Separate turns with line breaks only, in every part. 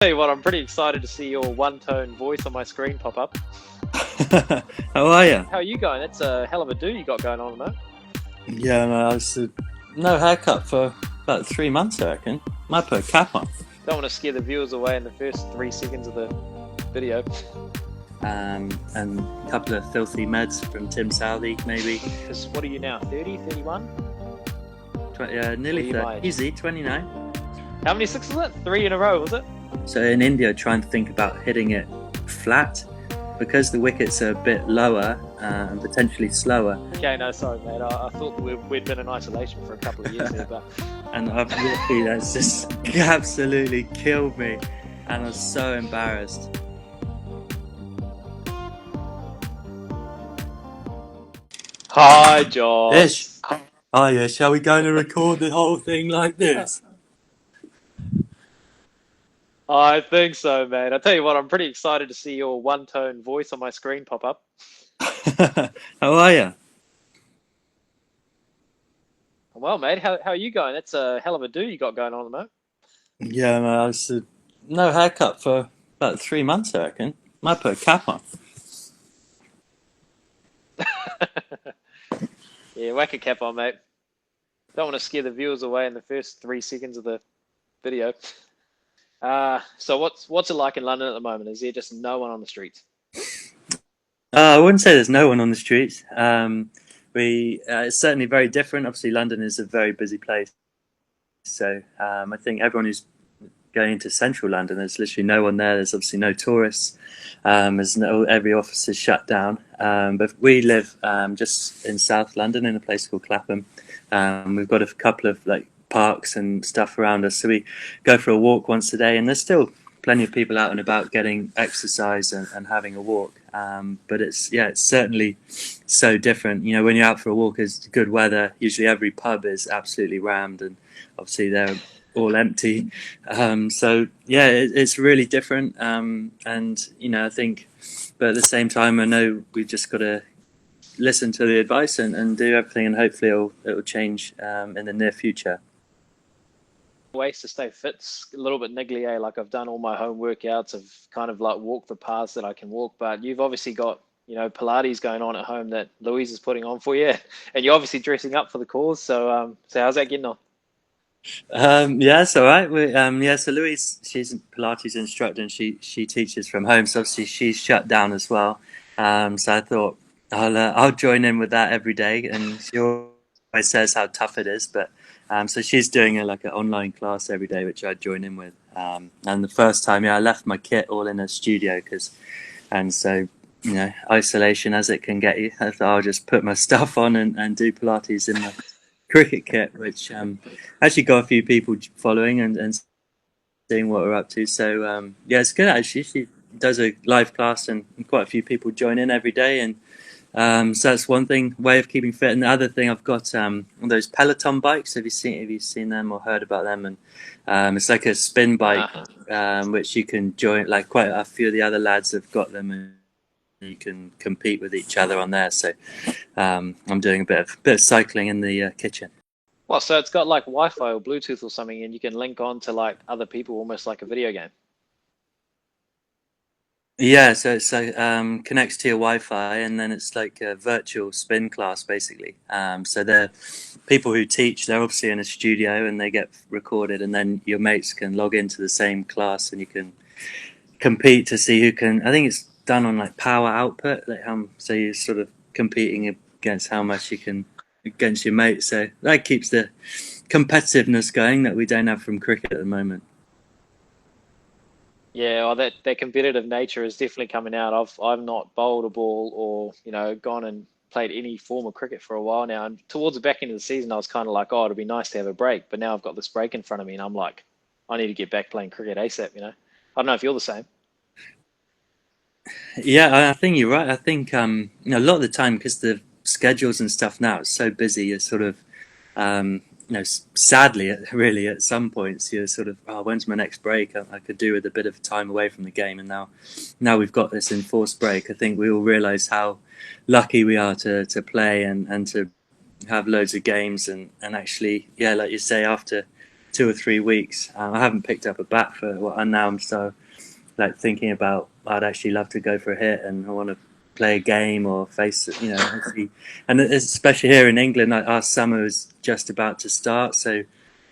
Tell you what, I'm pretty excited to see your one-tone voice on my screen pop up.
How are you?
How are you going? That's a hell of a do you got going on at the moment.
Yeah, no, I was no haircut for about 3 months, I reckon. Might put a cap on.
Don't want to scare the viewers away in the first 3 seconds of the video.
And a couple of filthy meds from Tim Soudhi, maybe.
Because what are you now, 30, 31?
20, nearly
Well, you
30.
might.
Easy, 29.
How many sixes was it? 3 in a row, was it?
So in India, trying to think about hitting it flat because the wickets are a bit lower and potentially slower.
Okay, no, sorry, mate. I thought we'd been in isolation for a couple of years here, but
And I've literally, that's just absolutely killed me. And I was so embarrassed.
hi, Josh.
Ish. Oh yeah, shall we go and record the whole thing like this?
I think so, mate. I tell you what, I'm pretty excited to see your one-tone voice on my screen pop up.
How are you?
Well, mate, how are you going? That's a hell of a do you got going on at the moment.
Yeah, no, I was no haircut for about 3 months, I reckon. Might put a cap on.
Yeah, whack a cap on, mate. Don't want to scare the viewers away in the first 3 seconds of the video. So what's it like in London at the moment? Is there just no one on the streets?
I wouldn't say there's no one on the streets. It's certainly very different. Obviously, London is a very busy place. So I think everyone who's going into central London, there's literally no one there. There's obviously no tourists. Every office is shut down. But we live just in South London in a place called Clapham. We've got a couple of like parks and stuff around us, so we go for a walk once a day. And there's still plenty of people out and about getting exercise and having a walk. But it's certainly so different. You know, when you're out for a walk, it's good weather. Usually every pub is absolutely rammed, and obviously they're all empty. It's really different. And you know, I think, but at the same time, I know we've just got to listen to the advice and do everything, and hopefully it'll change in the near future.
Ways to stay fit's a little bit niggly, eh? Like I've done all my home workouts. I've kind of like walked the paths that I can walk, but you've obviously got, Pilates going on at home that Louise is putting on for you, and you're obviously dressing up for the cause. So how's that getting on?
Yeah, it's all right. So Louise, she's a Pilates instructor and she teaches from home. So obviously she's shut down as well. So I thought I'll join in with that every day. And she always says how tough it is. But so she's doing like an online class every day, which I join in with. And the first time, I left my kit all in a studio and so isolation as it can get you. I thought I'll just put my stuff on and do Pilates in my cricket kit, which actually got a few people following and seeing what we're up to. So it's good actually. She does a live class and quite a few people join in every day, and so that's one way of keeping fit. And the other thing, I've got those Peloton bikes. Have you seen them or heard about them? And it's like a spin bike, which you can join. Like quite a few of the other lads have got them, and you can compete with each other on there. So I'm doing a bit of cycling in the kitchen.
Well, so it's got like Wi-Fi or Bluetooth or something, and you can link on to like other people, almost like a video game.
Yeah, so it's like connects to your Wi-Fi, and then it's like a virtual spin class basically. So the people who teach, they're obviously in a studio and they get recorded, and then your mates can log into the same class and you can compete to see who can. I think it's done on like power output, like so you're sort of competing against how much you can against your mates. So that keeps the competitiveness going that we don't have from cricket at the moment.
Yeah, well, that competitive nature is definitely coming out. I've not bowled a ball or gone and played any form of cricket for a while now. And towards the back end of the season, I was kind of like, oh, it'd be nice to have a break. But now I've got this break in front of me, and I'm like, I need to get back playing cricket ASAP. I don't know if you're the same.
Yeah, I think you're right. I think a lot of the time, because the schedules and stuff now is so busy, you're sort of sadly, really, at some points, you're sort of, oh, when's my next break? I could do with a bit of time away from the game, and now we've got this enforced break. I think we all realise how lucky we are to play and to have loads of games and actually, yeah, like you say, after 2 or 3 weeks. I haven't picked up a bat for and now I'm so like thinking about I'd actually love to go for a hit and I want to play a game or face and especially here in England, like, our summer is just about to start, so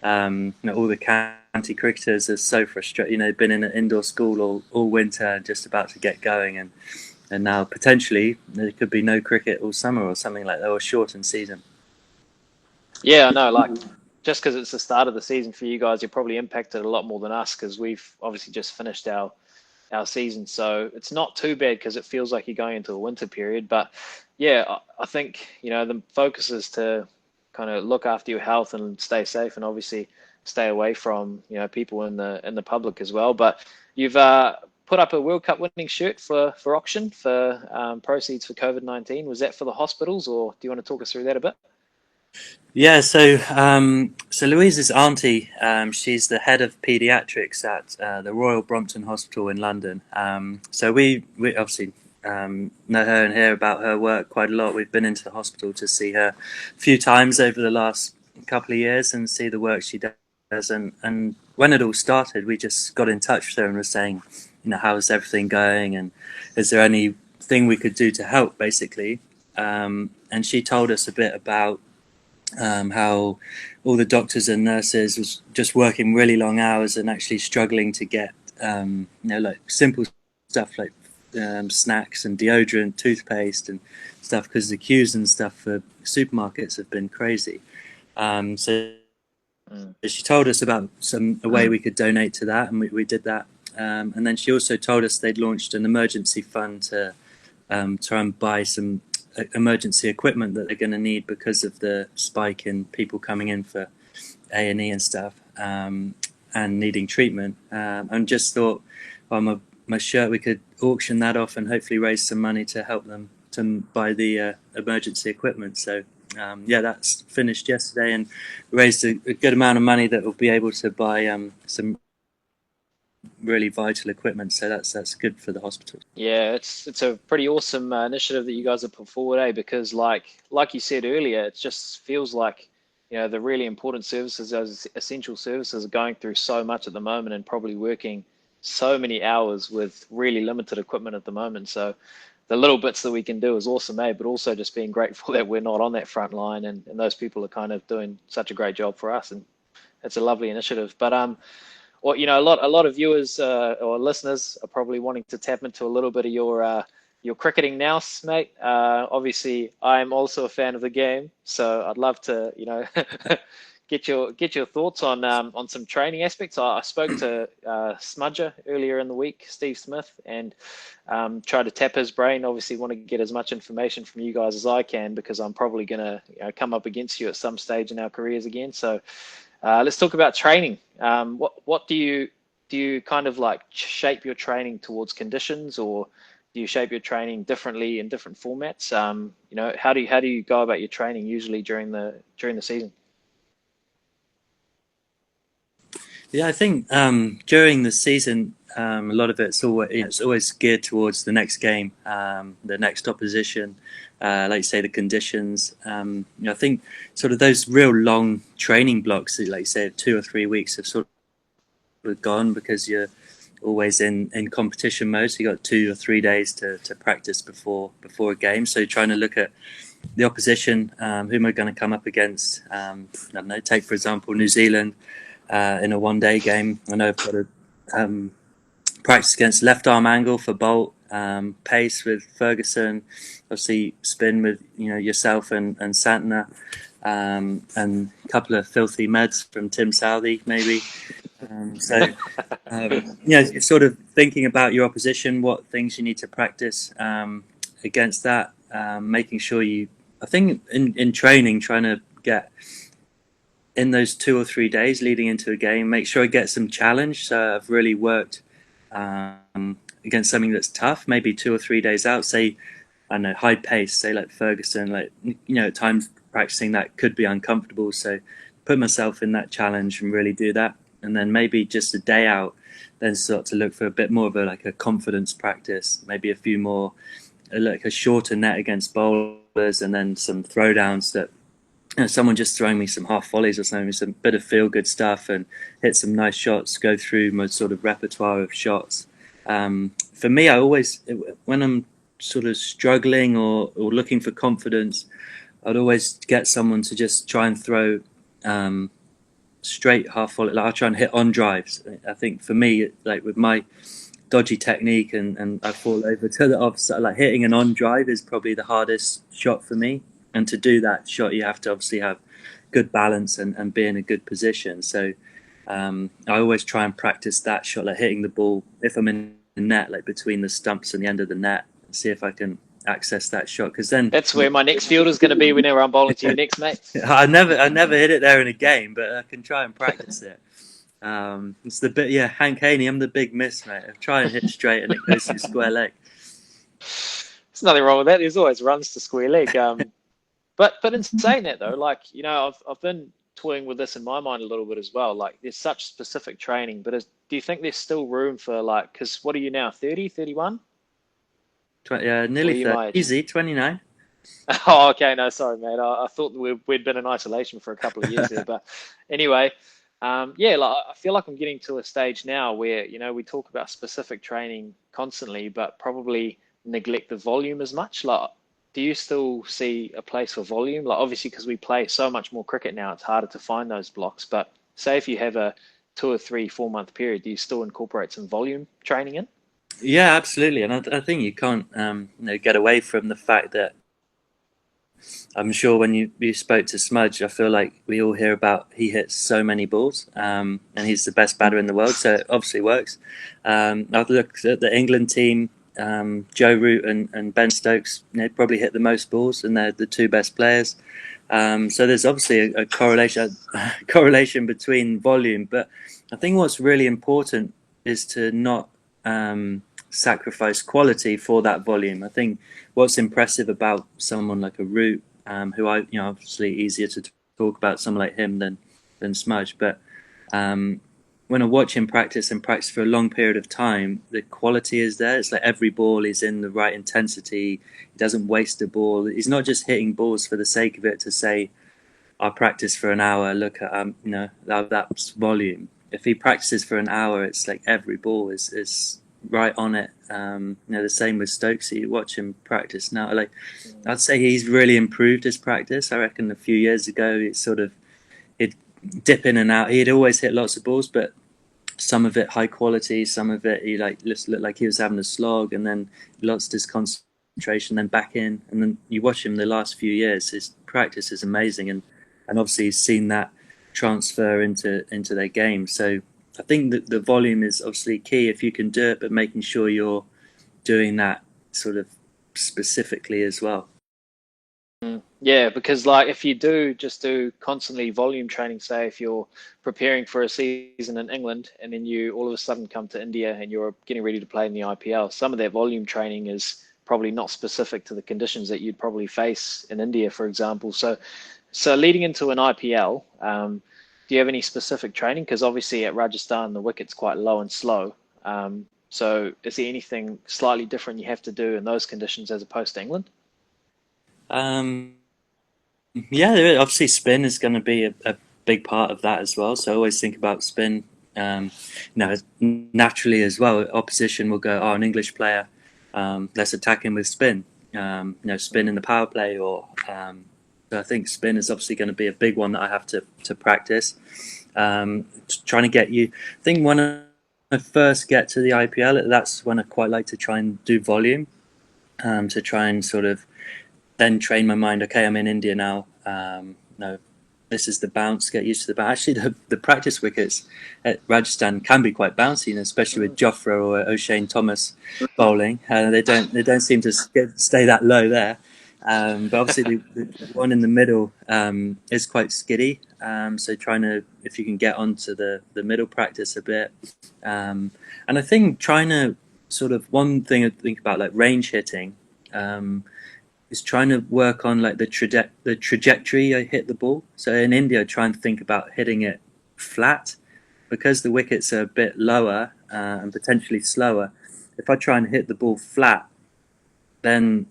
all the county cricketers are so frustrated. They've been in an indoor school all winter, just about to get going, and now potentially there could be no cricket all summer or something like that, or a shortened season.
Yeah, I know. Like, just because it's the start of the season for you guys, you're probably impacted a lot more than us because we've obviously just finished our season. So it's not too bad because it feels like you're going into a winter period. But yeah, I think, the focus is to kind of look after your health and stay safe, and obviously stay away from, people in the public as well. But you've put up a World Cup winning shirt for auction for proceeds for COVID-19. Was that for the hospitals, or do you want to talk us through that a bit?
Yeah, so Louise's auntie, she's the head of paediatrics at the Royal Brompton Hospital in London. So we obviously know her and hear about her work quite a lot. We've been into the hospital to see her a few times over the last couple of years and see the work she does. And when it all started, we just got in touch with her and were saying, how's everything going, and is there anything we could do to help, basically. And she told us a bit about how all the doctors and nurses was just working really long hours and actually struggling to get like simple stuff like snacks and deodorant, toothpaste and stuff, because the queues and stuff for supermarkets have been crazy. So
Mm.
she told us about a way we could donate to that, and we did that. And then she also told us they'd launched an emergency fund to try and buy some emergency equipment that they're going to need because of the spike in people coming in for A&E and stuff, and needing treatment. And just thought, well, my shirt, we could auction that off and hopefully raise some money to help them to buy the emergency equipment. So yeah, that's finished yesterday and raised a good amount of money that will be able to buy some really vital equipment. So that's good for the hospitals.
Yeah, it's a pretty awesome initiative that you guys have put forward, eh? Because like you said earlier, it just feels like, the really important services, those essential services, are going through so much at the moment and probably working so many hours with really limited equipment at the moment. So the little bits that we can do is awesome, eh? But also just being grateful that we're not on that front line, and those people are kind of doing such a great job for us, and it's a lovely initiative. But well, a lot of viewers or listeners are probably wanting to tap into a little bit of your cricketing now, mate. Obviously, I'm also a fan of the game, so I'd love to, get your thoughts on some training aspects. I spoke to Smudger earlier in the week, Steve Smith, and tried to tap his brain. Obviously, want to get as much information from you guys as I can, because I'm probably going to come up against you at some stage in our careers again. So let's talk about training. What do you kind of like shape your training towards conditions, or do you shape your training differently in different formats? How do you go about your training usually during the season?
Yeah, I think during the season, a lot of it's always geared towards the next game, the next opposition, like you say, the conditions. I think sort of those real long training blocks, like you say, 2 or 3 weeks, have sort of gone because you're always in competition mode. So you got 2 or 3 days to practice before a game. So you're trying to look at the opposition, who am I going to come up against? I don't know. Take for example New Zealand. In a one-day game, I know I've got to practice against left arm angle for Bolt, pace with Ferguson, obviously spin with yourself and Santner, and a couple of filthy meds from Tim Southey maybe. You're sort of thinking about your opposition, what things you need to practice against that, making sure I think in training, trying to get in those 2 or 3 days leading into a game, make sure I get some challenge. So I've really worked against something that's tough, maybe 2 or 3 days out, say, I don't know, high pace, say like Ferguson, like, at times practicing that could be uncomfortable. So put myself in that challenge and really do that. And then maybe just a day out, then start to look for a bit more of a confidence practice, maybe a few more, like a shorter net against bowlers, and then some throwdowns that someone just throwing me some half volleys or something, some bit of feel good stuff, and hit some nice shots, go through my sort of repertoire of shots. For me, I always, when I'm sort of struggling or looking for confidence, I'd always get someone to just try and throw um, straight half volley. Like I'll try and hit on drives. I think for me, like with my dodgy technique and I fall over to the offside, like hitting an on drive is probably the hardest shot for me. And to do that shot, you have to obviously have good balance and be in a good position. So I always try and practice that shot, like hitting the ball if I'm in the net, like between the stumps and the end of the net, and see if I can access that shot. Because then
That's where my next field is going to be whenever I'm bowling to you next, mate.
I never hit it there in a game, but I can try and practice it. It's the bit, yeah, Hank Haney. I'm the big miss, mate. I try and hit straight and it goes through square leg.
There's nothing wrong with that. There's always runs to square leg. But in saying that though, like, I've been toying with this in my mind a little bit as well. Like, there's such specific training, but do you think there's still room for, like, because what are you now, 30, 31? Or are
Nearly
you
30.
my age?
Easy, 29.
Oh, okay. No, sorry, mate. I thought we'd been in isolation for a couple of years there. But anyway, yeah, like, I feel like I'm getting to a stage now where, we talk about specific training constantly, but probably neglect the volume as much. Like, do you still see a place for volume? Like, obviously, because we play so much more cricket now, it's harder to find those blocks. But say if you have a 2 or 3, 4 month period, do you still incorporate some volume training in?
Yeah, absolutely. And I think you can't get away from the fact that I'm sure when you spoke to Smudge, I feel like we all hear about he hits so many balls, and he's the best batter in the world, so it obviously works. I've looked at the England team, Joe Root and Ben Stokes, probably hit the most balls, and they're the two best players. So there's obviously a correlation between volume, but I think what's really important is to not sacrifice quality for that volume. I think what's impressive about someone like a Root, who obviously easier to talk about someone like him than Smudge, but um, when I watch him practice and practice for a long period of time, the quality is there. It's like every ball is in the right intensity. He doesn't waste a ball. He's not just hitting balls for the sake of it to say, I practice for an hour. Look at that's volume. If he practices for an hour, it's like every ball is right on it. The same with Stokes. You watch him practice now. Like I'd say he's really improved his practice. I reckon a few years ago, he'd dip in and out. He'd always hit lots of balls, but some of it high quality, some of it he just looked like he was having a slog, and then he lost his concentration, then back in, and then you watch him the last few years. His practice is amazing, and obviously he's seen that transfer into their game. So I think that the volume is obviously key if you can do it, but making sure you're doing that sort of specifically as well.
Yeah, because like if you do constantly volume training, say if you're preparing for a season in England and then you all of a sudden come to India and you're getting ready to play in the IPL, some of that volume training is probably not specific to the conditions that you'd probably face in India, for example. So leading into an IPL, do you have any specific training? Because obviously at Rajasthan the wicket's quite low and slow. So is there anything slightly different you have to do in those conditions as opposed to England?
Um, yeah, obviously spin is going to be a big part of that as well. So I always think about spin. Um, Naturally as well, opposition will go, oh, an English player, let's attack him with spin. Spin in the power play, or so I think spin is obviously going to be a big one that I have to practice. Trying to get you. I think when I first get to the IPL, that's when I quite like to try and do volume, to try and sort of then train my mind. Okay, I'm in India now. No, this is the bounce. Get used to the bounce. Actually, the practice wickets at Rajasthan can be quite bouncy, especially with Jofra or O'Shane Thomas bowling. They don't seem to stay that low there. But obviously, the one in the middle is quite skiddy. So trying to, if you can get onto the middle practice a bit, and I think trying to sort of, one thing I think about like range hitting. Is trying to work on like the trajectory I hit the ball. So in India, I try and think about hitting it flat, because the wickets are a bit lower and potentially slower. If I try and hit the ball flat, then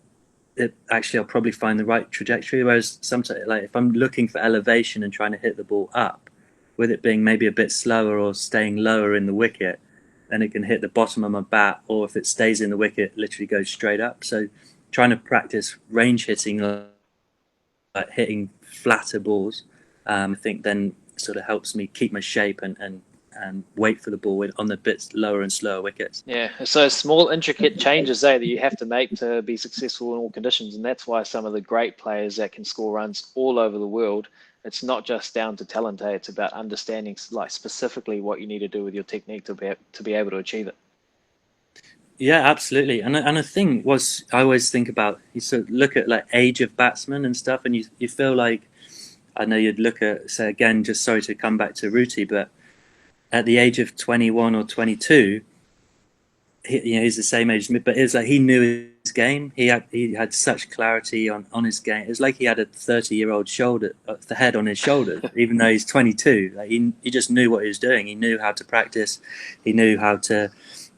I'll probably find the right trajectory. Whereas sometimes, like if I'm looking for elevation and trying to hit the ball up, with it being maybe a bit slower or staying lower in the wicket, then it can hit the bottom of my bat, or if it stays in the wicket, literally goes straight up. So trying to practice range hitting, like hitting flatter balls, I think then sort of helps me keep my shape and wait for the ball on the bits lower and slower wickets.
Yeah, so small, intricate changes there that you have to make to be successful in all conditions, and that's why some of the great players that can score runs all over the world, it's not just down to talent, it's about understanding like specifically what you need to do with your technique to be able to achieve it.
Yeah, absolutely. And a thing was I always think about, you sort of look at like age of batsmen and stuff, and you feel like, I know you'd look at, say again, just sorry to come back to Ruti, but at the age of 21 or 22, he's the same age as me, but it was like he knew his game. He had such clarity on his game. It was like he had a 30-year-old shoulder, the head on his shoulders, even though he's 22. Like he just knew what he was doing. He knew how to practice. He knew how to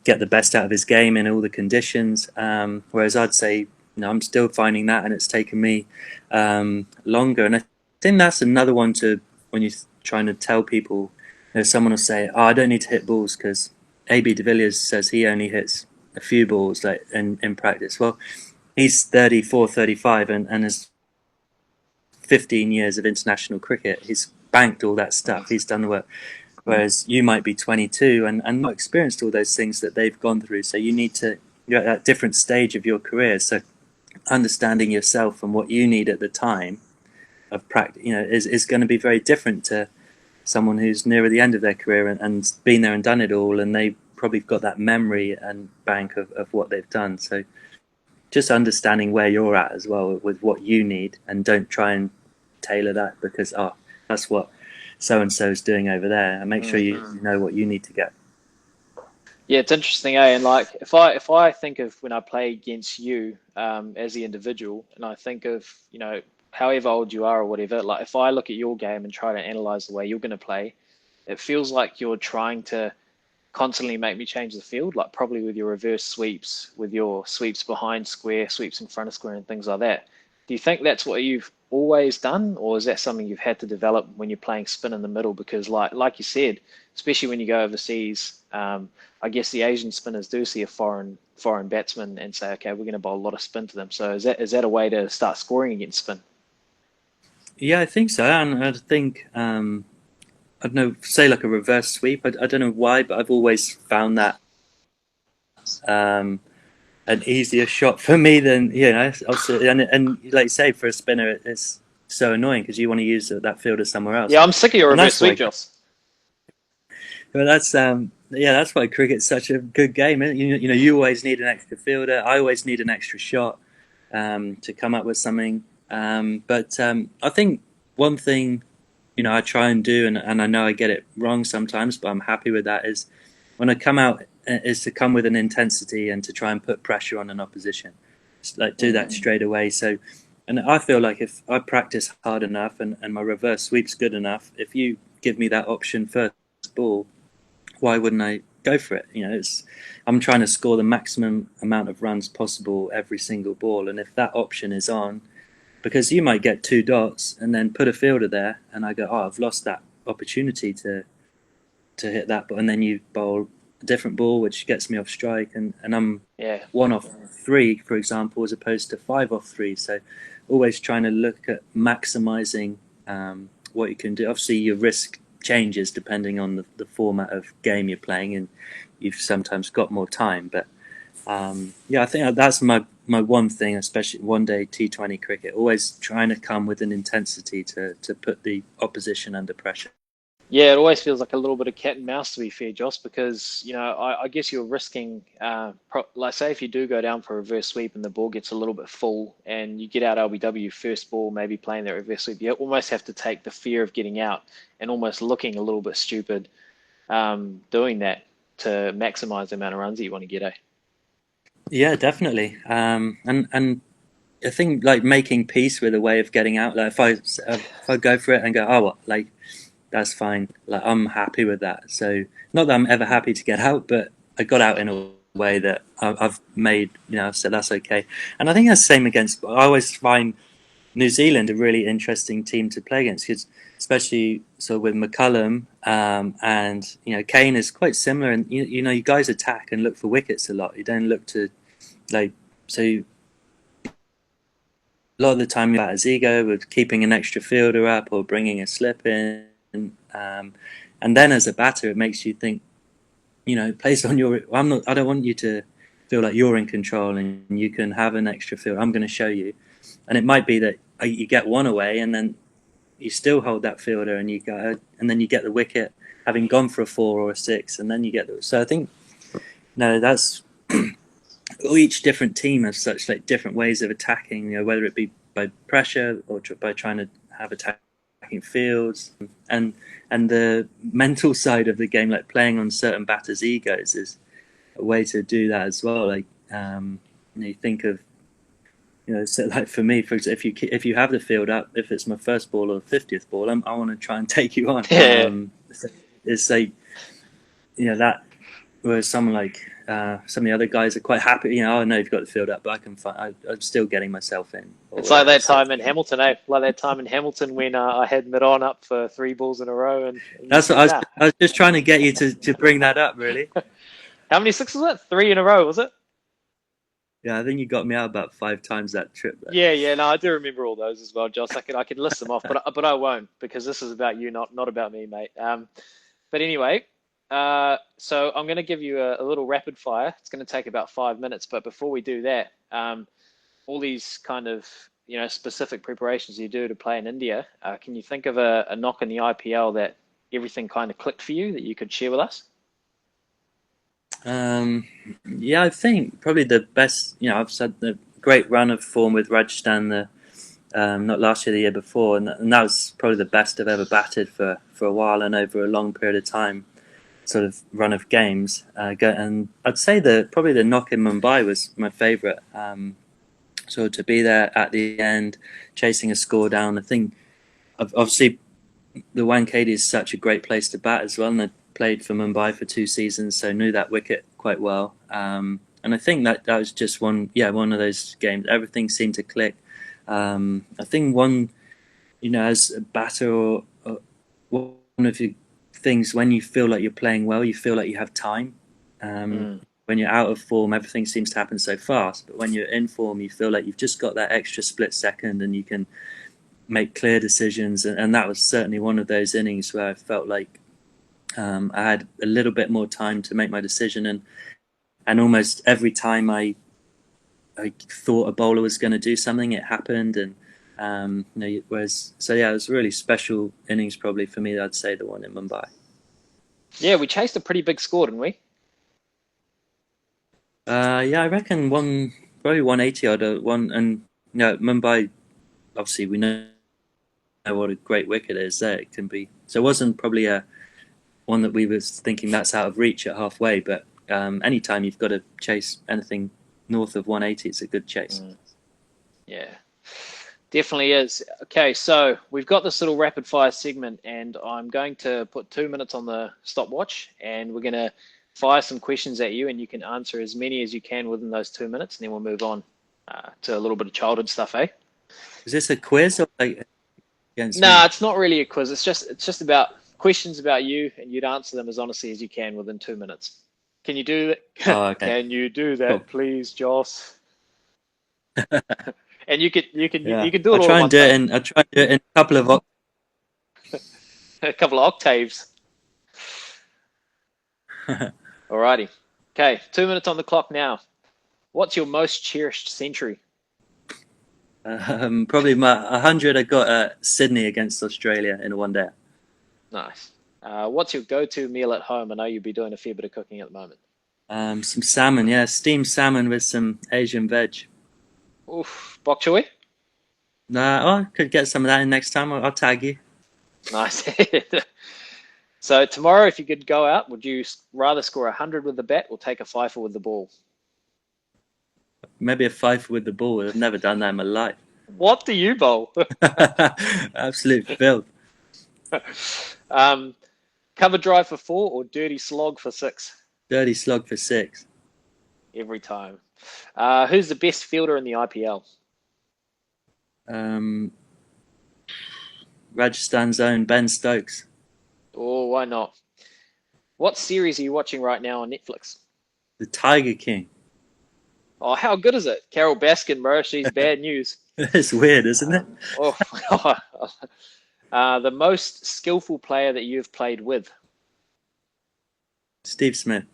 get the best out of his game in all the conditions. Whereas I'd say, I'm still finding that, and it's taken me longer. And I think that's another one to, when you're trying to tell people, someone will say, "Oh, I don't need to hit balls because AB de Villiers says he only hits a few balls like in practice." Well, he's 34, 35 and has 15 years of international cricket. He's banked all that stuff. He's done the work. Whereas you might be 22 and not experienced all those things that they've gone through. So you're at that different stage of your career. So understanding yourself and what you need at the time of practice, is going to be very different to someone who's nearer the end of their career and been there and done it all, and they've probably got that memory and bank of what they've done. So just understanding where you're at as well with what you need, and don't try and tailor that because that's what so and so is doing over there, and make sure you know what you need to get.
Yeah, it's interesting, And like if I think of when I play against you as the individual, and I think of however old you are or whatever, like if I look at your game and try to analyze the way you're going to play, it feels like you're trying to constantly make me change the field, like probably with your reverse sweeps, with your sweeps behind square, sweeps in front of square, and things like that. Do you think that's what you've always done, or is that something you've had to develop when you're playing spin in the middle? Because like you said, especially when you go overseas, I guess the Asian spinners do see a foreign batsman and say, okay, we're going to bowl a lot of spin to them. So is that a way to start scoring against spin?
Yeah, I think so. And I think I don't know, say like a reverse sweep. I don't know why, but I've always found that an easier shot for me than also, and like you say, for a spinner, it's so annoying because you want to use that fielder somewhere else.
Yeah, I'm sick of your
And
reverse
that's why,
sweep, Joss.
but that's why cricket's such a good game. You always need an extra fielder. I always need an extra shot to come up with something. But I think one thing I try and do, and I know I get it wrong sometimes, but I'm happy with that, is when I come out, is to come with an intensity and to try and put pressure on an opposition. Just like do that straight away. So, and I feel like if I practice hard enough and my reverse sweep's good enough, if you give me that option first ball, why wouldn't I go for it? I'm trying to score the maximum amount of runs possible every single ball, and if that option is on, because you might get 2 dots and then put a fielder there, and I go, I've lost that opportunity to hit that ball, and then you bowl a different ball which gets me off strike, and I'm
Yeah.
1 off 3, for example, as opposed to 5 off 3. So always trying to look at maximizing what you can do. Obviously your risk changes depending on the format of game you're playing, and you've sometimes got more time, but I think that's my one thing, especially one day T20 cricket, always trying to come with an intensity to put the opposition under pressure.
Yeah, it always feels like a little bit of cat and mouse, to be fair, Joss, because I guess you're risking, like say if you do go down for a reverse sweep and the ball gets a little bit full and you get out LBW first ball, maybe playing that reverse sweep, you almost have to take the fear of getting out and almost looking a little bit stupid doing that to maximize the amount of runs that you want to get,
Yeah, definitely. And I think like making peace with a way of getting out. Like if I go for it and go, oh, well, like that's fine. Like I'm happy with that. So not that I'm ever happy to get out, but I got out in all way that I've made. I've said that's okay, and I think that's the same against. I always find New Zealand a really interesting team to play against, because especially so with McCullum, and Kane is quite similar, and you guys attack and look for wickets a lot. You don't look to like so. A lot of the time, about his ego with keeping an extra fielder up or bringing a slip in, and then as a batter, it makes you think. Placed on your. I'm not. I don't want you to feel like you're in control and you can have an extra field. I'm going to show you, and it might be that you get one away, and then you still hold that fielder, and then you get the wicket, having gone for a 4 or a 6, and then you get the. So I think, no, that's each different team has such like different ways of attacking. Whether it be by pressure or by trying to have attacking fields, and the mental side of the game, like playing on certain batters' egos, is a way to do that as well. Like you think of. So like for me, for example, if you have the field up, if it's my first ball or 50th ball, I want to try and take you on. It's like that. Whereas someone like some of the other guys are quite happy. I know you've got the field up, but I can find. I'm still getting myself in.
It's like that time in Hamilton, eh? Like that time in Hamilton when I had mid-on up for 3 balls in a row, and
that's what I was just trying to get you to bring that up, really.
How many sixes was it? 3 in a row, was it?
Yeah, I think you got me out about 5 times that trip. Though.
Yeah, no, I do remember all those as well, Josh. I could list them off, but I won't, because this is about you, not about me, mate. But anyway, so I'm going to give you a little rapid fire. It's going to take about 5 minutes, but before we do that, all these kind of specific preparations you do to play in India, can you think of a knock in the IPL that everything kind of clicked for you that you could share with us?
Yeah, I think probably the best. I've said the great run of form with Rajastan, not last year, the year before, and that was probably the best I've ever batted for a while and over a long period of time. Sort of run of games, and I'd say probably the knock in Mumbai was my favourite. So to be there at the end, chasing a score down, I think obviously the Wankhede is such a great place to bat as well, and I played for Mumbai for 2 seasons, so knew that wicket quite well. And I think that was just one of those games. Everything seemed to click. I think as a batter, or one of your things, when you feel like you're playing well, you feel like you have time. When you're out of form, everything seems to happen so fast. But when you're in form, you feel like you've just got that extra split second, and you can make clear decisions. And that was certainly one of those innings where I felt like I had a little bit more time to make my decision, and almost every time I thought a bowler was going to do something, it happened. And it was a really special innings, probably for me. I'd say the one in Mumbai.
Yeah, we chased a pretty big score, didn't we?
I reckon probably 180 odd one, and Mumbai. Obviously, we know what a great wicket is there. It can be. So it wasn't probably a one that we was thinking that's out of reach at halfway, but anytime you've got to chase anything north of 180, it's a good chase.
Yeah, definitely is. Okay, so we've got this little rapid fire segment, and I'm going to put 2 minutes on the stopwatch, and we're going to fire some questions at you, and you can answer as many as you can within those 2 minutes, and then we'll move on to a little bit of childhood stuff, eh?
Is this a quiz or like against me?
No, it's not really a quiz. It's just about questions about you, and you'd answer them as honestly as you can within 2 minutes. Can you do that?
Oh, okay.
Can you do that, cool. Please, Joss? And you could do it.
I'll try and do it in a couple of
a couple of octaves. Alrighty. Okay, 2 minutes on the clock now. What's your most cherished century?
Probably my 100 I got at Sydney against Australia in a one-day.
Nice. What's your go-to meal at home? I know you'd be doing a fair bit of cooking at the moment.
Some salmon, steamed salmon with some Asian veg.
Oof, bok choy?
I could get some of that in next time. I'll tag you.
Nice. So tomorrow, if you could go out, would you rather score 100 with the bat or take a fifer with the ball?
Maybe a fifer with the ball. I've never done that in my life.
What do you bowl?
Absolute filth.
Cover drive for 4 or dirty slog for 6?
Dirty slog for 6.
every time. Who's the best fielder in the IPL?
Um, Rajasthan's own Ben Stokes.
Oh, why not? What series are you watching right now on Netflix?
The Tiger King.
Oh, how good is it? Carol Baskin, bro. She's bad news.
It's weird, isn't it?
Oh, the most skillful player that you've played with,
Steve Smith.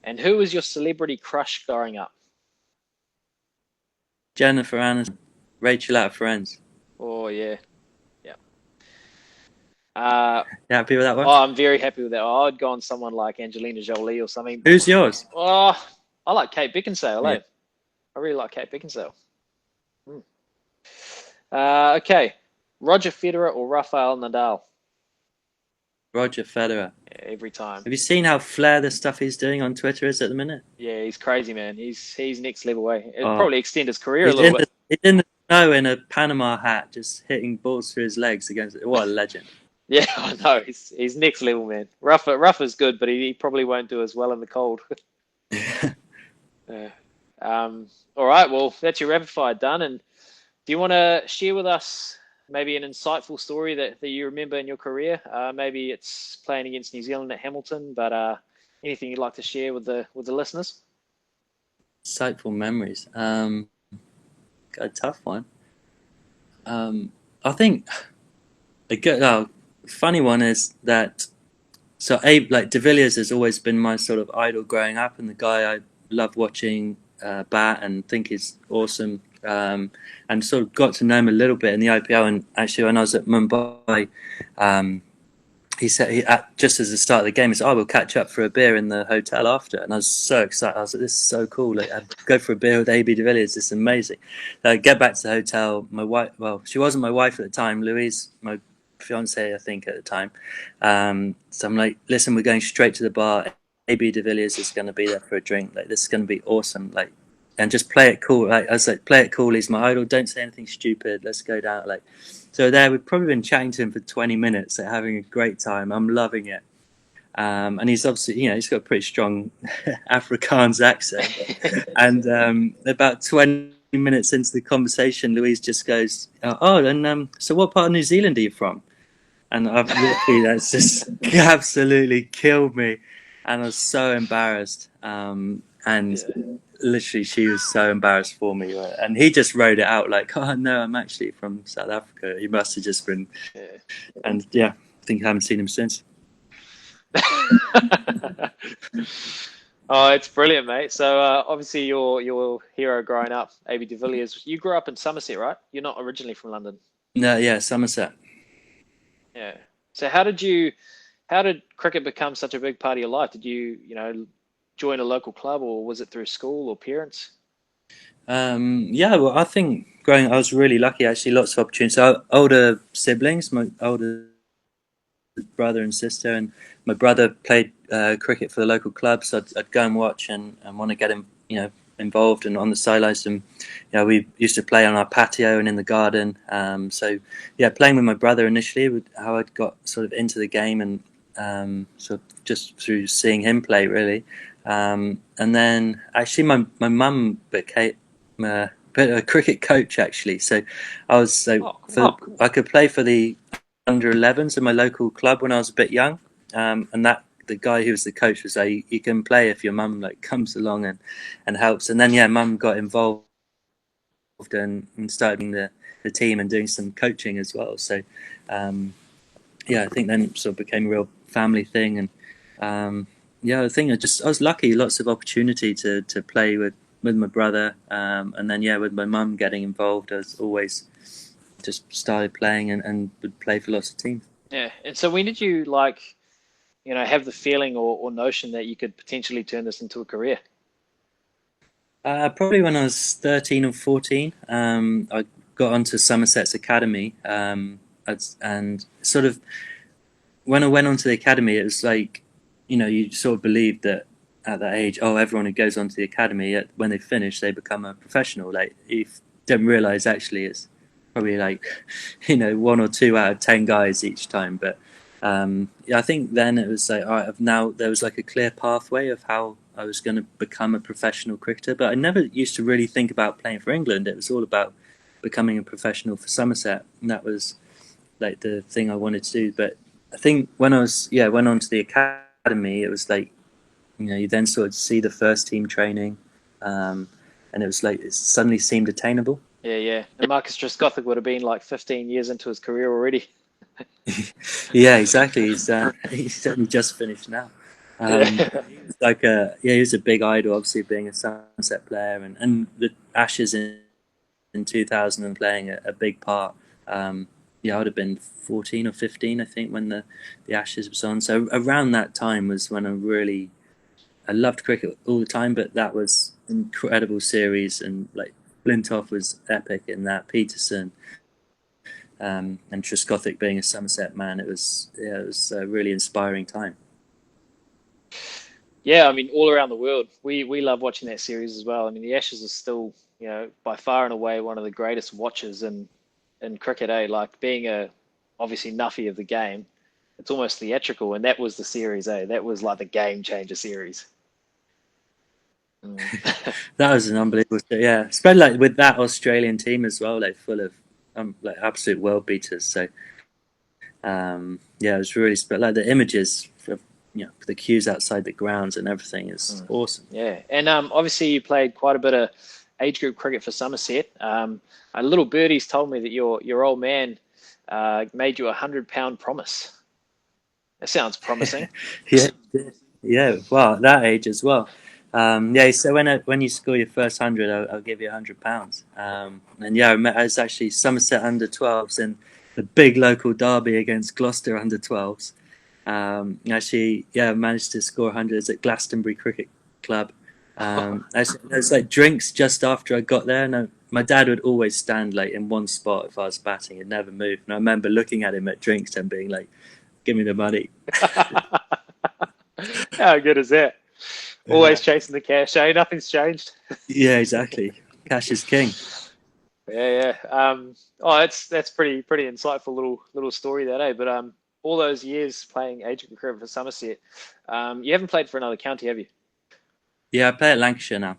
and who was your celebrity crush growing up?
Jennifer Aniston. Rachel out of Friends.
Oh yeah, yeah. Uh,
You happy with that one?
oh, I'm very happy with that. I'd go on someone like Angelina Jolie or something.
Who's yours?
Oh, I like Kate Beckinsale.
Yeah.
Eh? I really like Kate Beckinsale. Hmm. Okay, Roger Federer or Rafael Nadal?
Roger Federer.
Yeah, every time.
Have you seen how flair the stuff he's doing on Twitter is at the minute?
Yeah, he's crazy, man. He's next level way. It'd
Oh,
probably extend his career a little bit.
he's in the snow in a Panama hat, just hitting balls through his legs against. What a legend!
Yeah, I know. He's next level, man. Rafa's good, but he probably won't do as well in the cold. Yeah. All right, well, that's your rapid fire done. And do you want to share with us maybe an insightful story that you remember in your career? Maybe it's playing against New Zealand at Hamilton, but anything you'd like to share with the listeners?
Insightful memories. Got a tough one. I think a good, funny one is that. So Abe, like De Villiers, has always been my sort of idol growing up, and the guy I love watching bat and think is awesome. And sort of got to know him a little bit in the IPL. And actually, when I was at Mumbai, he said just as the start of the game, he said, "I will catch up for a beer in the hotel after." And I was so excited. I was like, "This is so cool! Like, I'd go for a beer with AB de Villiers. This is amazing." Get back to the hotel. My wife, well, she wasn't my wife at the time. Louise, my fiance, I think at the time. So I'm like, "Listen, we're going straight to the bar. AB de Villiers is going to be there for a drink. Like, this is going to be awesome. Like, and just play it cool." Like, I was like, "Play it cool. He's my idol. Don't say anything stupid. Let's go down." Like. So there, we've probably been chatting to him for 20 minutes, like, having a great time. I'm loving it. And he's obviously, he's got a pretty strong Afrikaans accent. And about 20 minutes into the conversation, Louise just goes, so what part of New Zealand are you from? And I've literally, that's just absolutely killed me. And I was so embarrassed. And literally, she was so embarrassed for me. And he just wrote it out like, "Oh, no, I'm actually from South Africa." He must have just been.
Yeah.
And yeah, I think I haven't seen him since.
Oh, it's brilliant, mate. So obviously your hero growing up, AB de Villiers, you grew up in Somerset, right? You're not originally from London.
No, yeah, Somerset.
Yeah. So how did cricket become such a big part of your life? Did you join a local club, or was it through school or parents?
Yeah, well, I think growing, I was really lucky actually. Lots of opportunities. So older siblings, my older brother and sister, and my brother played cricket for the local club, so I'd go and watch and want to get him, involved and on the sidelines. And we used to play on our patio and in the garden. So yeah, playing with my brother initially, how I got sort of into the game, and sort of just through seeing him play really. And then actually my mum became a cricket coach actually. So I was I could play for the under 11s in my local club when I was a bit young, and that the guy who was the coach was like, "You can play if your mum like comes along and helps." And then mum got involved and started being the team and doing some coaching as well. So I think then it sort of became a real family thing. And I think I was lucky, lots of opportunity to play with my brother, and then with my mum getting involved. I was always just started playing and would play for lots of teams.
Yeah. And so when did you have the feeling or notion that you could potentially turn this into a career?
Probably when I was 13 or 14. I got onto Somerset's academy, and sort of when I went onto the academy, it was like, you sort of believed that at that age, everyone who goes onto the academy, when they finish, they become a professional. Like, you don't realize actually it's probably like, 1 or 2 out of 10 guys each time. But I think then it was like, all right, now there was like a clear pathway of how I was going to become a professional cricketer, but I never used to really think about playing for England. It was all about becoming a professional for Somerset, and that was like the thing I wanted to do. But I think when I was went on to the academy, it was like, you then sort of see the first team training, and it was like it suddenly seemed attainable.
Yeah, yeah. And Marcus Trescothick would have been like 15 years into his career already.
Yeah, exactly. He's only just finished now.
Yeah.
He was like he was a big idol, obviously being a Sunset player, and the Ashes in 2000 and playing a big part. I would have been 14 or 15, I think, when the Ashes was on. So around that time was when I loved cricket all the time, but that was an incredible series, and like Flintoff was epic in that. Peterson, and Trescothick being a Somerset man, it was a really inspiring time.
Yeah, I mean, all around the world, we love watching that series as well. I mean, the Ashes is still, by far and away one of the greatest watches in cricket, eh? Like being a obviously nuffy of the game, it's almost theatrical, and that was the series, eh? That was like the game changer series. Mm.
That was an unbelievable. Yeah, especially like with that Australian team as well, like full of like absolute world beaters. So it was really like the images of the queues outside the grounds and everything is
Mm.
awesome.
Yeah, and obviously you played quite a bit of age group cricket for Somerset. A little birdie's told me that your old man made you £100 promise. That sounds promising.
Yeah, yeah. Well, at that age as well. So when you score your first 100, I'll give you £100. And yeah, I was actually Somerset under 12s in the big local derby against Gloucester under 12s. Actually, yeah, I managed to score 100s at Glastonbury Cricket Club. Actually, there was like drinks just after I got there. And my dad would always stand like in one spot if I was batting; he'd never move. And I remember looking at him at drinks and being like, "Give me the money."
How good is that?
Yeah.
Always chasing the cash, eh? Nothing's changed.
Yeah, exactly. Cash is king.
Yeah, yeah. Oh, that's pretty insightful little story that, eh? But all those years playing agent cricket for Somerset, you haven't played for another county, have you?
Yeah, I play at Lancashire now. So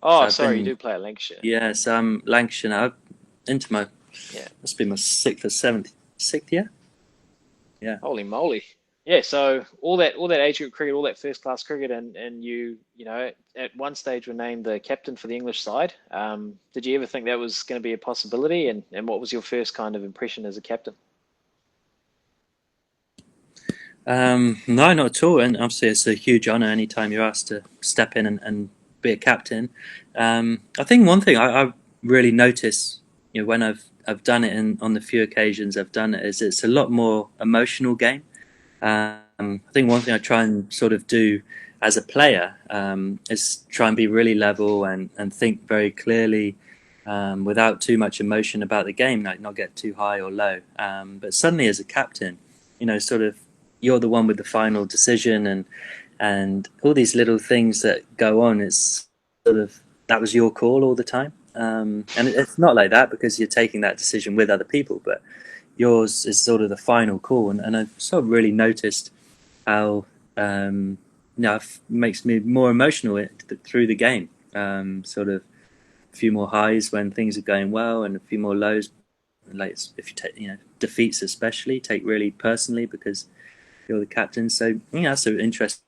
Oh,
I've
sorry, you
been,
do play at Lancashire.
yeah, so I'm Lancashire now. Into my,
Yeah.
must be my sixth year. Yeah.
Holy moly. Yeah, so all that age group cricket, all that first class cricket, and at one stage were named the captain for the English side. Did you ever think that was going to be a possibility? And what was your first kind of impression as a captain?
No, not at all. And obviously, it's a huge honour anytime you're asked to step in and be a captain. I think one thing I really notice, when I've done it on the few occasions I've done it, is it's a lot more emotional game. I think one thing I try and sort of do as a player is try and be really level and think very clearly without too much emotion about the game, like not get too high or low. But suddenly, as a captain, sort of you're the one with the final decision and all these little things that go on. It's sort of that was your call all the time. And it's not like that because you're taking that decision with other people, but yours is sort of the final call. And I sort of really noticed how it makes me more emotional through the game. Sort of a few more highs when things are going well, and a few more lows. Like if you take defeats especially take really personally because you're the captain. So that's an interesting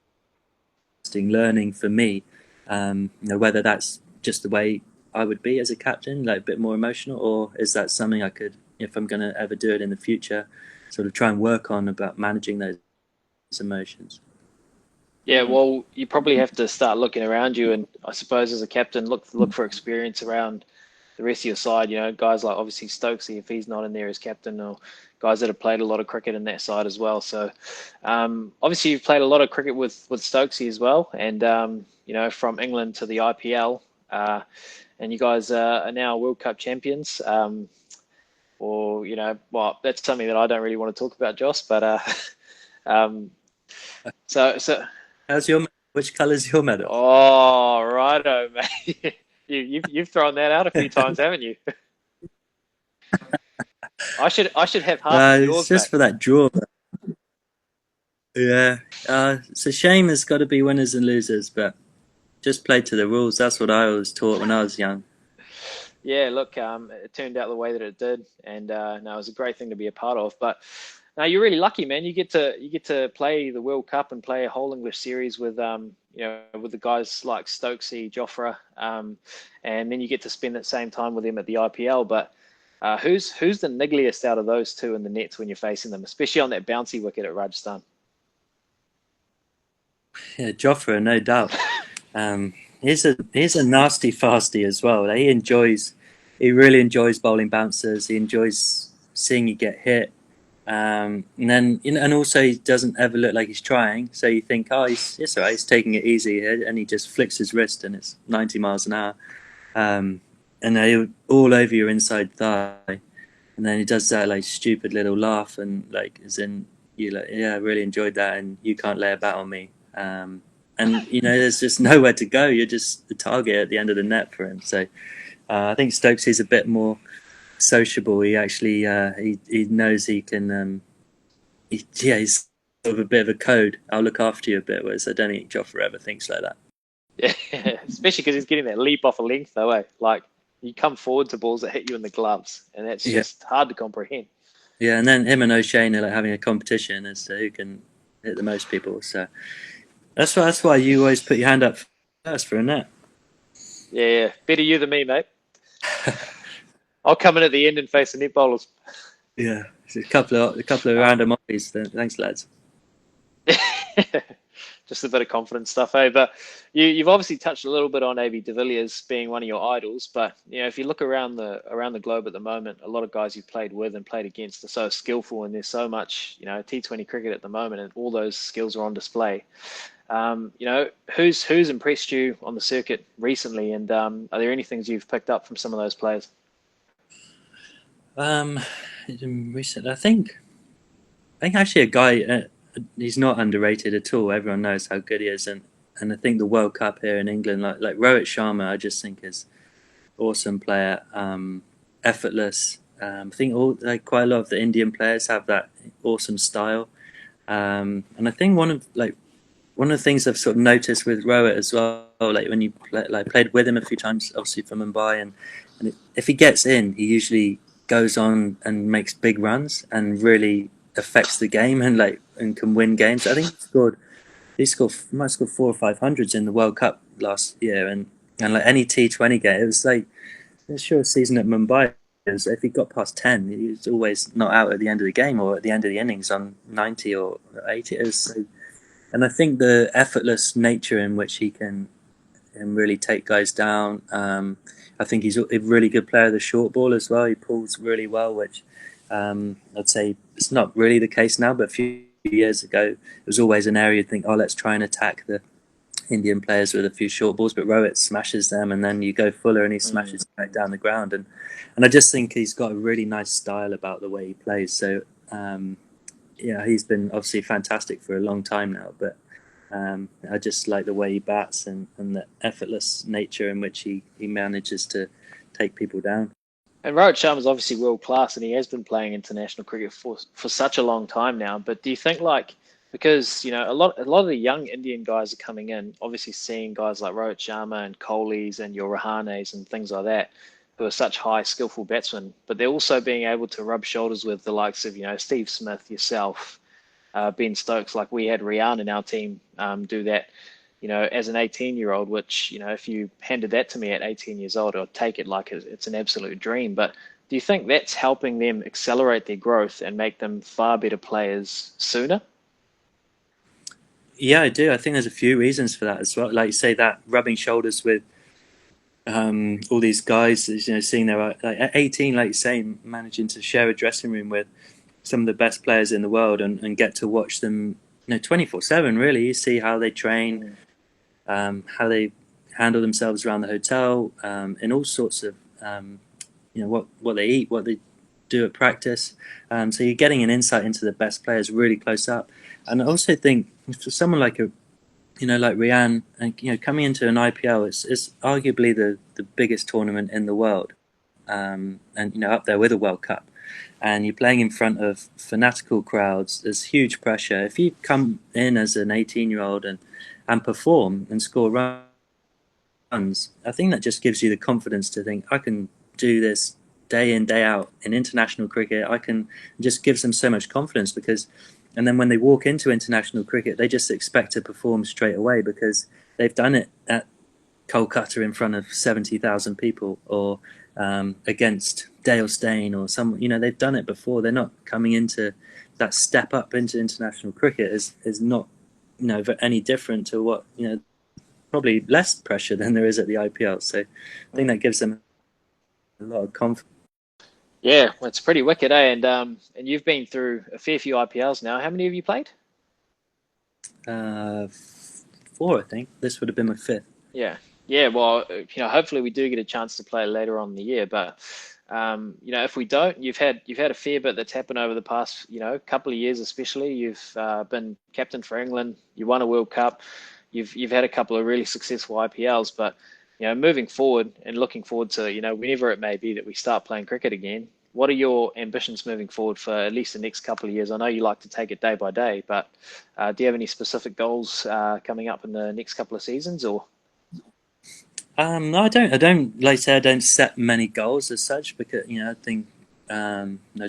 learning for me. Whether that's just the way I would be as a captain, like a bit more emotional, or is that something I could, if I'm going to ever do it in the future, sort of try and work on about managing those emotions.
Yeah, well, you probably have to start looking around you, and I suppose as a captain, look for experience around the rest of your side. Guys like obviously Stokesy, if he's not in there as captain, or guys that have played a lot of cricket in that side as well. So, obviously you've played a lot of cricket with Stokesy as well, and from England to the IPL, and you guys are now World Cup champions. Well, that's something that I don't really want to talk about, Joss, but um, so.
How's your which colour's your medal?
Oh, righto, mate. You've thrown that out a few times, haven't you? I should have half of
It's
yours,
just
mate.
for that draw. Yeah, it's a shame. There's got to be winners and losers, but just play to the rules. That's what I was taught when I was young.
Yeah, look, it turned out the way that it did, and no, it was a great thing to be a part of. But no, you're really lucky, man. You get to play the World Cup and play a whole English series with with the guys like Stokesy, Jofra, and then you get to spend that same time with them at the IPL. But who's the niggliest out of those two in the nets when you're facing them, especially on that bouncy wicket at Rajasthan?
Yeah, Jofra, no doubt. Um, he's a nasty fasty as well. He really enjoys bowling bouncers. He enjoys seeing you get hit. And then and also he doesn't ever look like he's trying. So you think, oh, it's all right. He's taking it easy here, and he just flicks his wrist, and it's 90 miles an hour. Um, and they all over your inside thigh. And then he does that like stupid little laugh, and like as in you like, yeah, I really enjoyed that, and you can't lay a bat on me. And there's just nowhere to go. You're just the target at the end of the net for him. So I think Stokes is a bit more sociable. He actually he knows he can. He's sort of a bit of a code. I'll look after you a bit. Whereas I don't think Joffrey ever thinks like that.
Yeah, especially because he's getting that leap off a length though, eh? Like you come forward to balls that hit you in the gloves, and that's
Yeah,
just hard to comprehend.
yeah. And then him and O'Shane are like having a competition as to who can hit the most people. So that's why you always put your hand up first for a net.
Yeah, yeah. Better you than me, mate. I'll come in at the end and face the net bowlers.
Yeah, it's a couple of
Um,
random offies. Thanks, lads.
just a bit of confidence stuff, eh? But you've obviously touched a little bit on AB de Villiers being one of your idols. But if you look around the globe at the moment, a lot of guys you've played with and played against are so skillful, and there's so much T20 cricket at the moment, and all those skills are on display. Who's impressed you on the circuit recently, and are there any things you've picked up from some of those players?
Um, recent, I think actually a guy. He's not underrated at all. Everyone knows how good he is, and I think the World Cup here in England, like Rohit Sharma, I just think is awesome player, effortless. I think all like quite a lot of the Indian players have that awesome style, and I think one of the things I've sort of noticed with Rohit as well, like when you played with him a few times, obviously from Mumbai, and if he gets in, he usually goes on and makes big runs and really affects the game and can win games. I think he might have scored 4 or 5 hundreds in the World Cup last year, and like any T20 game, it was like a sure season at Mumbai. If he got past 10, he was always not out at the end of the game or at the end of the innings on 90 or 80. It was so, and I think the effortless nature in which he can really take guys down. I think he's a really good player of the short ball as well. He pulls really well, which I'd say it's not really the case now, but a few years ago, it was always an area you'd think, oh, let's try and attack the Indian players with a few short balls, but Rohit smashes them, and then you go Fuller and he
Mm.
smashes back down the ground, and I just think he's got a really nice style about the way he plays. So yeah, he's been obviously fantastic for a long time now, but I just like the way he bats and the effortless nature in which he manages to take people down.
And Rohit Sharma's obviously world class, and he has been playing international cricket for such a long time now. But do you think like because a lot of the young Indian guys are coming in, obviously seeing guys like Rohit Sharma and Kohlis and your Rahanes and things like that, who are such high skillful batsmen, but they're also being able to rub shoulders with the likes of Steve Smith, yourself, Ben Stokes. Like we had Rian in our team do that, as an 18-year-old, which, if you handed that to me at 18 years old, I'd take it like it's an absolute dream. But do you think that's helping them accelerate their growth and make them far better players sooner?
Yeah, I do. I think there's a few reasons for that as well. Like you say, that rubbing shoulders with all these guys, seeing their like at 18, like you say, managing to share a dressing room with some of the best players in the world and get to watch them 24/7. Really, you see how they train,
Mm.
how they handle themselves around the hotel, in all sorts of what they eat, what they do at practice. So you're getting an insight into the best players really close up. And I also think for someone like Rian, and coming into an IPL, it's arguably the biggest tournament in the world, and up there with a World Cup. and you're playing in front of fanatical crowds. There's huge pressure. If you come in as an 18-year-old and perform and score runs, I think that just gives you the confidence to think, I can do this day in, day out in international cricket. I can just gives them so much confidence because, and then when they walk into international cricket, they just expect to perform straight away because they've done it at Kolkata in front of 70,000 people or against Dale Steyn or some, they've done it before. They're not coming into that step up into international cricket is not, any different to what, probably less pressure than there is at the IPL. So I think that gives them a lot of confidence.
Yeah, well, it's pretty wicked, eh? And you've been through a fair few IPLs now. How many have you played?
Uh, Four, I think. This would have been my fifth.
Yeah, yeah. Well, hopefully we do get a chance to play later on in the year. But if we don't, you've had a fair bit that's happened over the past, couple of years, especially. You've been captain for England. You won a World Cup. You've had a couple of really successful IPLs. But moving forward and looking forward to whenever it may be that we start playing cricket again. What are your ambitions moving forward for at least the next couple of years? I know you like to take it day by day, but do you have any specific goals coming up in the next couple of seasons, or?
No, I don't. I don't. Like I say, I don't set many goals as such because I think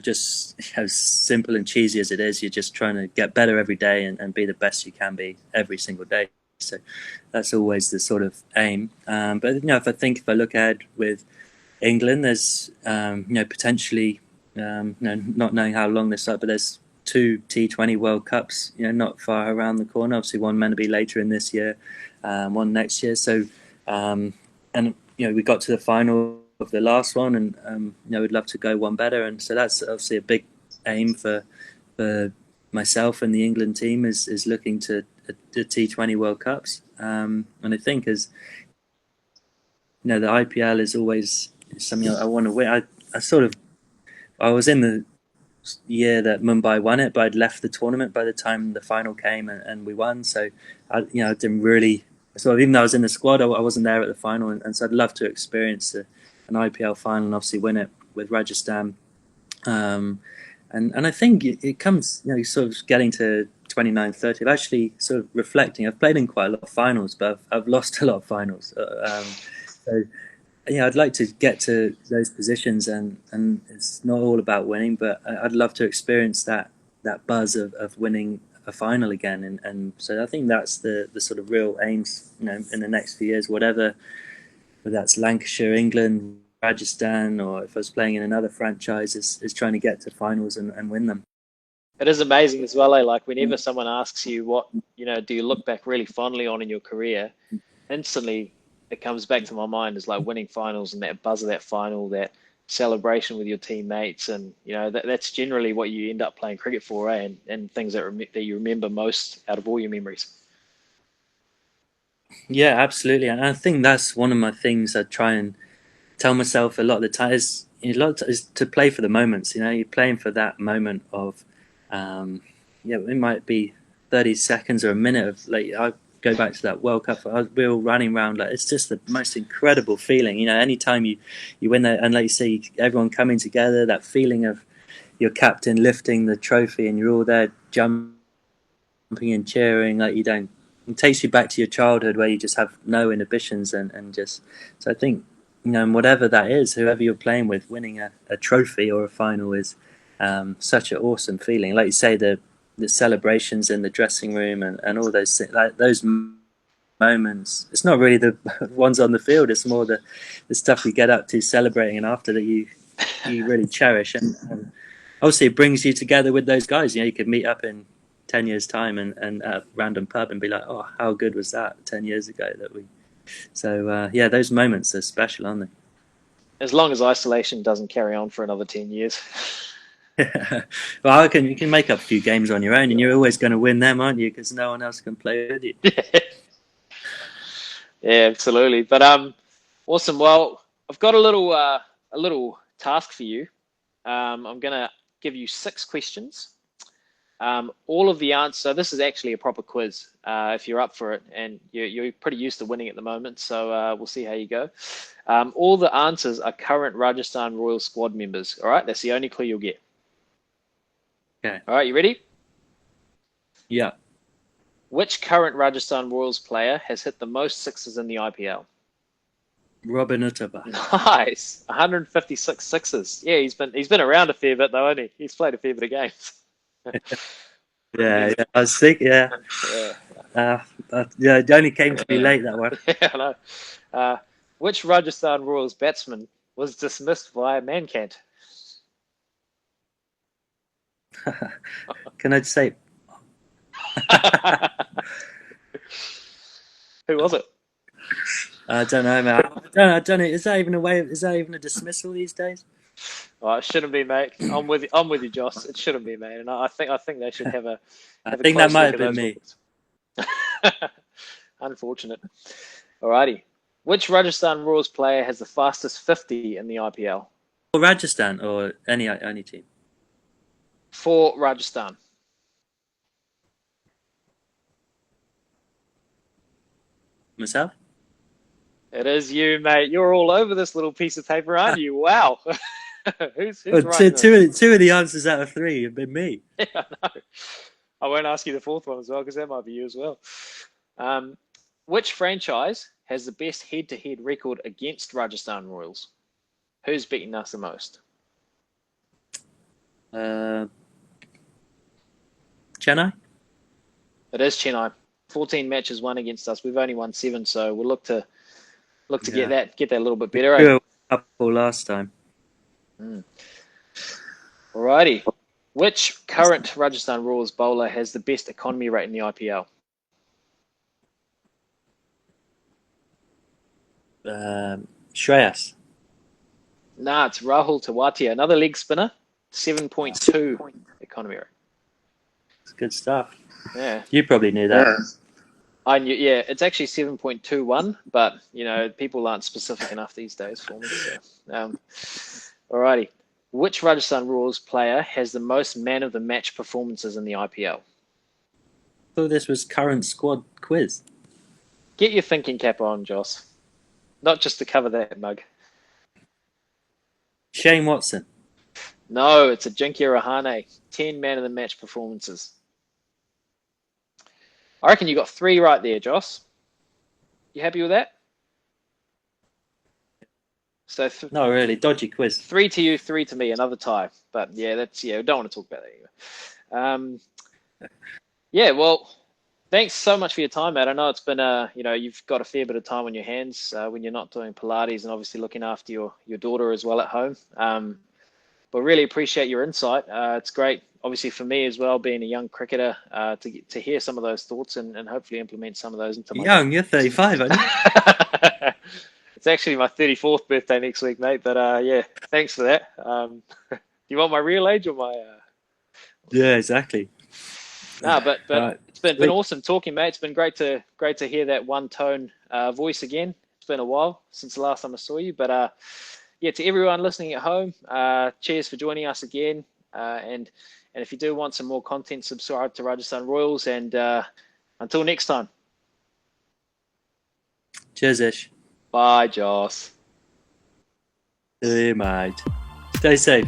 just as simple and cheesy as it is, you're just trying to get better every day and be the best you can be every single day. So that's always the sort of aim. But if I look ahead with England, there's potentially not knowing how long this up, but there's two T20 World Cups, not far around the corner. Obviously, one meant to be later in this year, one next year. So, and we got to the final of the last one, and we'd love to go one better. And so that's obviously a big aim for myself and the England team is looking to the T20 World Cups. And I think as the IPL is always something I want to win. I was in the year that Mumbai won it, but I'd left the tournament by the time the final came and we won. So I didn't really. So even though I was in the squad, I wasn't there at the final, and so I'd love to experience an IPL final and obviously win it with Rajastan. And I think it comes, sort of getting to 29, 30. I've actually sort of reflecting. I've played in quite a lot of finals, but I've lost a lot of finals. So I'd like to get to those positions, and it's not all about winning, but I'd love to experience that buzz of winning a final again, and so I think that's the sort of real aims, in the next few years, whether that's Lancashire, England, Rajasthan, or if I was playing in another franchise, is trying to get to finals and win them.
It is amazing as well, eh? Like whenever someone asks you what, do you look back really fondly on in your career, instantly it comes back to my mind is like winning finals and that buzz of that final, that celebration with your teammates, and that's generally what you end up playing cricket for, eh? And things that you remember most out of all your memories.
Yeah, absolutely, and I think that's one of my things I try and tell myself a lot of the time is to play for the moments. You're playing for that moment of, it might be 30 seconds or a minute of like I go back to that World Cup. We were all running around like it's just the most incredible feeling. Anytime you win that, and like you see everyone coming together, that feeling of your captain lifting the trophy and you're all there jumping and cheering like you don't. It takes you back to your childhood where you just have no inhibitions and just. So I think whatever that is, whoever you're playing with, winning a trophy or a final is such an awesome feeling. Like you say, the celebrations in the dressing room and all those things, like those moments. It's not really the ones on the field. It's more the stuff you get up to celebrating and after that you really cherish. And obviously it brings you together with those guys. You could meet up in 10 years time and at a random pub and be like, oh, how good was that 10 years ago that we. So those moments are special, aren't they?
As long as isolation doesn't carry on for another 10 years.
Well, you can make up a few games on your own, and you're always going to win them, aren't you? Because no one else can play with you.
Yeah, absolutely. But awesome. Well, I've got a little task for you. I'm gonna give you 6 questions. All of the answers. So this is actually a proper quiz. If you're up for it, and you're pretty used to winning at the moment, so we'll see how you go. All the answers are current Rajasthan Royal squad members. All right, that's the only clue you'll get.
Okay.
All right, you ready?
Yeah.
Which current Rajasthan Royals player has hit the most sixes in the IPL?
Robin Utterba.
Nice, 156 sixes. Yeah, he's been around a fair bit though, hasn't he? He's played a fair bit of games.
Yeah, yeah. I was thinking, yeah.
Yeah,
Yeah, it only came to me late, that one.
yeah, I know. Uh, which Rajasthan Royals batsman was dismissed via Mankant?
Can I just say,
Who was it?
I don't know, man. I don't know. Is that even a way? Is that even a dismissal these days?
Oh, it shouldn't be, mate. I'm with you. I'm with you, Joss. It shouldn't be, mate. And I think they should
I
have a
think that
close
might
look
have
at
been
those
me.
reports. Unfortunate. Alrighty. Which Rajasthan Royals player has the fastest 50 in the IPL?
Or Rajasthan, or any team.
For Rajasthan.
Myself.
It is you, mate. You're all over this little piece of paper, aren't you? Wow. Who's
Well, two,
writing this?
two of the answers out of three have been me.
Yeah, I know. I won't ask you the fourth one as well because that might be you as well. Um, which franchise has the best head-to-head record against Rajasthan Royals? Who's beaten us the most?
Uh, Chennai.
It is Chennai. 14 matches won against us. We've only won 7, so we'll look to
Yeah,
get that a little bit
we
better. Eh?
drew a couple last time.
Alrighty. Which current Rajasthan Royals bowler has the best economy rate in the IPL?
Shreyas.
Nah, it's Rahul Tewatia, another leg spinner. 7.2 economy rate.
It's good stuff.
Yeah.
You probably knew that.
I knew, yeah, it's actually 7.21, but people aren't specific enough these days for me. So, alrighty. Which Rajasthan Royals player has the most man of the match performances in the IPL?
I thought this was current squad quiz.
Get your thinking cap on, Joss. Not just to cover that mug.
Shane Watson.
No, it's Ajinkya Rahane. 10 man of the match performances. I reckon you got 3 right there, Joss. You happy with that? So
No, really dodgy quiz.
3 to you, 3 to me, another tie. But yeah, we don't want to talk about that anyway. Yeah, well, thanks so much for your time, Matt. I know it's been you've got a fair bit of time on your hands when you're not doing Pilates and obviously looking after your daughter as well at home. But really appreciate your insight. It's great, obviously for me as well, being a young cricketer, to hear some of those thoughts and hopefully implement some of those into my
Young, you're 35, aren't you?
It's actually my 34th birthday next week, mate. But yeah, thanks for that. Do you want my real age or my?
Yeah, exactly.
No, but
Right.
it's been awesome talking, mate. It's been great to hear that one tone voice again. It's been a while since the last time I saw you, but yeah, to everyone listening at home, cheers for joining us again. And if you do want some more content, subscribe to Rajasthan Royals. And until next time.
Cheers, Ish.
Bye, Joss.
See you, mate. Stay safe.